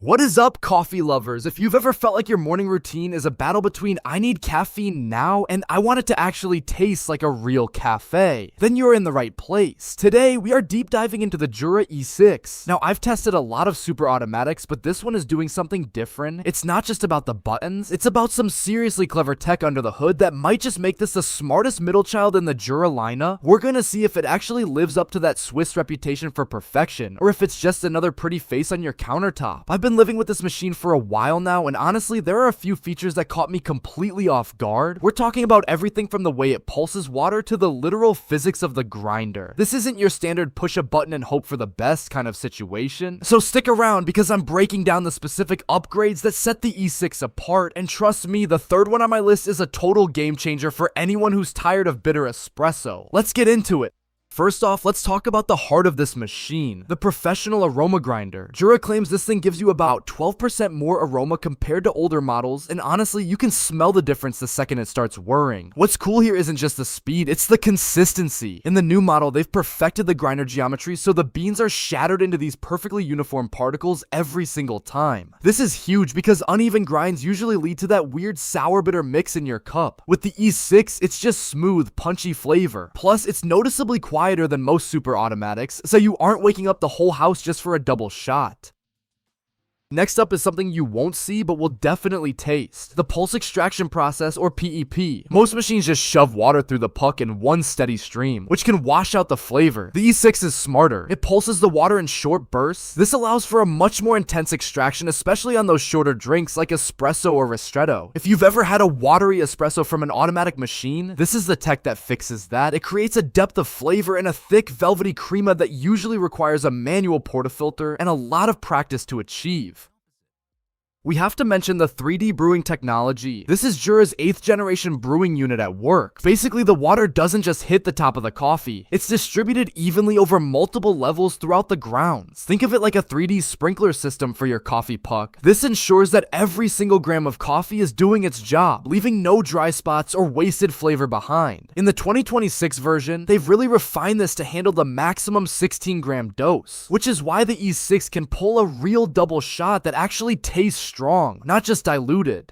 What is up, coffee lovers? If you've ever felt like your morning routine is a battle between I need caffeine now and I want it to actually taste like a real cafe, then you're in the right place. Today, we are deep diving into the Jura E6. Now, I've tested a lot of super automatics, but this one is doing something different. It's not just about the buttons, it's about some seriously clever tech under the hood that might just make this the smartest middle child in the Jura lineup. We're gonna see if it actually lives up to that Swiss reputation for perfection, or if it's just another pretty face on your countertop. I've been living with this machine for a while now, and honestly, there are a few features that caught me completely off guard. We're talking about everything from the way it pulses water to the literal physics of the grinder. This isn't your standard push a button and hope for the best kind of situation, so stick around because I'm breaking down the specific upgrades that set the E6 apart, and trust me, the third one on my list is a total game changer for anyone who's tired of bitter espresso. Let's get into it. First off, let's talk about the heart of this machine, the professional aroma grinder. Jura claims this thing gives you about 12% more aroma compared to older models, and honestly, you can smell the difference the second it starts whirring. What's cool here isn't just the speed, it's the consistency. In the new model, they've perfected the grinder geometry so the beans are shattered into these perfectly uniform particles every single time. This is huge because uneven grinds usually lead to that weird sour bitter mix in your cup. With the E6, it's just smooth, punchy flavor. Plus, it's noticeably quieter than most super automatics, so you aren't waking up the whole house just for a double shot. Next up is something you won't see but will definitely taste. The pulse extraction process, or P.E.P. Most machines just shove water through the puck in one steady stream, which can wash out the flavor. The E6 is smarter. It pulses the water in short bursts. This allows for a much more intense extraction, especially on those shorter drinks like espresso or ristretto. If you've ever had a watery espresso from an automatic machine, this is the tech that fixes that. It creates a depth of flavor and a thick, velvety crema that usually requires a manual portafilter and a lot of practice to achieve. We have to mention the 3D brewing technology. This is Jura's 8th generation brewing unit at work. Basically, the water doesn't just hit the top of the coffee. It's distributed evenly over multiple levels throughout the grounds. Think of it like a 3D sprinkler system for your coffee puck. This ensures that every single gram of coffee is doing its job, leaving no dry spots or wasted flavor behind. In the 2026 version, they've really refined this to handle the maximum 16-gram dose, which is why the E6 can pull a real double shot that actually tastes strong, not just diluted.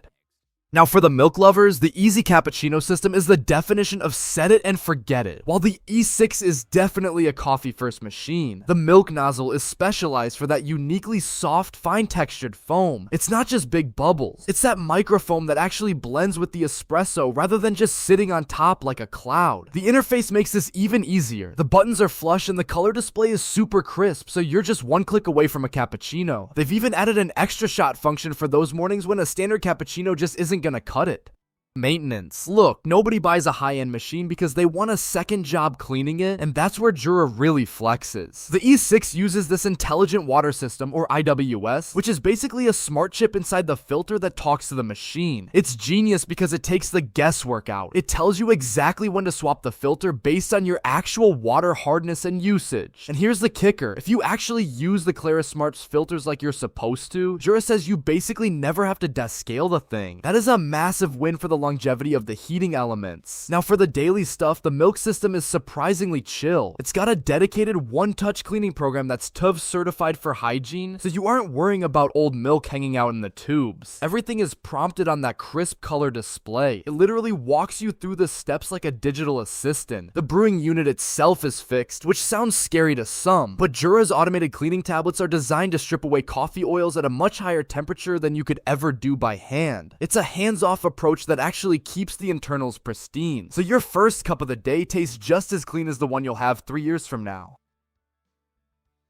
Now for the milk lovers, the Easy Cappuccino system is the definition of set it and forget it. While the E6 is definitely a coffee-first machine, the milk nozzle is specialized for that uniquely soft, fine-textured foam. It's not just big bubbles, it's that microfoam that actually blends with the espresso rather than just sitting on top like a cloud. The interface makes this even easier. The buttons are flush and the color display is super crisp, so you're just one click away from a cappuccino. They've even added an extra shot function for those mornings when a standard cappuccino just isn't gonna cut it. Maintenance. Look, nobody buys a high-end machine because they want a second job cleaning it, and that's where Jura really flexes. The E6 uses this intelligent water system, or IWS, which is basically a smart chip inside the filter that talks to the machine. It's genius because it takes the guesswork out. It tells you exactly when to swap the filter based on your actual water hardness and usage. And here's the kicker. If you actually use the Claris Smart's filters like you're supposed to, Jura says you basically never have to descale the thing. That is a massive win for the longevity of the heating elements. Now for the daily stuff, the milk system is surprisingly chill. It's got a dedicated one-touch cleaning program that's TÜV certified for hygiene, so you aren't worrying about old milk hanging out in the tubes. Everything is prompted on that crisp color display. It literally walks you through the steps like a digital assistant. The brewing unit itself is fixed, which sounds scary to some, but Jura's automated cleaning tablets are designed to strip away coffee oils at a much higher temperature than you could ever do by hand. It's a hands-off approach that actually keeps the internals pristine, so your first cup of the day tastes just as clean as the one you'll have 3 years from now.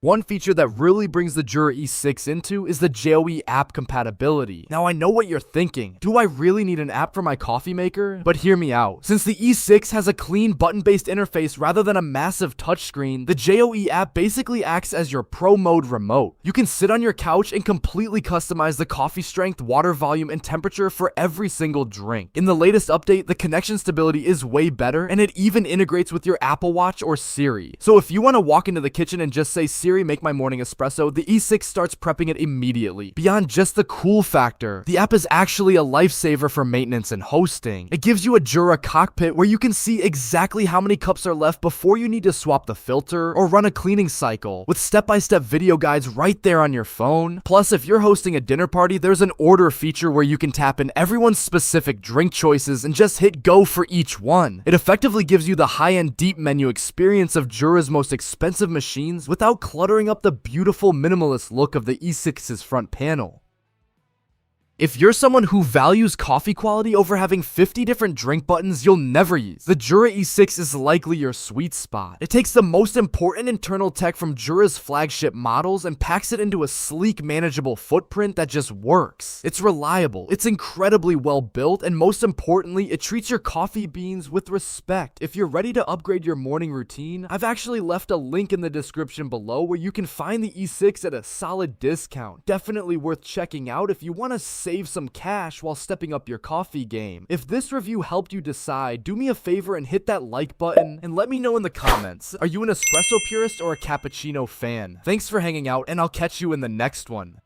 One feature that really brings the Jura E6 into is the J.O.E app compatibility. Now I know what you're thinking, do I really need an app for my coffee maker? But hear me out. Since the E6 has a clean button-based interface rather than a massive touchscreen, the J.O.E app basically acts as your pro mode remote. You can sit on your couch and completely customize the coffee strength, water volume, and temperature for every single drink. In the latest update, the connection stability is way better, and it even integrates with your Apple Watch or Siri. So if you want to walk into the kitchen and just say, Siri, theory make my morning espresso, the E6 starts prepping it immediately. Beyond just the cool factor, the app is actually a lifesaver for maintenance and hosting. It gives you a Jura cockpit where you can see exactly how many cups are left before you need to swap the filter or run a cleaning cycle, with step-by-step video guides right there on your phone. Plus, if you're hosting a dinner party, there's an order feature where you can tap in everyone's specific drink choices and just hit go for each one. It effectively gives you the high-end deep menu experience of Jura's most expensive machines without cluttering up the beautiful minimalist look of the E6's front panel. If you're someone who values coffee quality over having 50 different drink buttons you'll never use, the Jura E6 is likely your sweet spot. It takes the most important internal tech from Jura's flagship models and packs it into a sleek, manageable footprint that just works. It's reliable, it's incredibly well built, and most importantly, it treats your coffee beans with respect. If you're ready to upgrade your morning routine, I've actually left a link in the description below where you can find the E6 at a solid discount. Definitely worth checking out if you want to save some cash while stepping up your coffee game. If this review helped you decide, do me a favor and hit that like button and let me know in the comments. Are you an espresso purist or a cappuccino fan? Thanks for hanging out, and I'll catch you in the next one.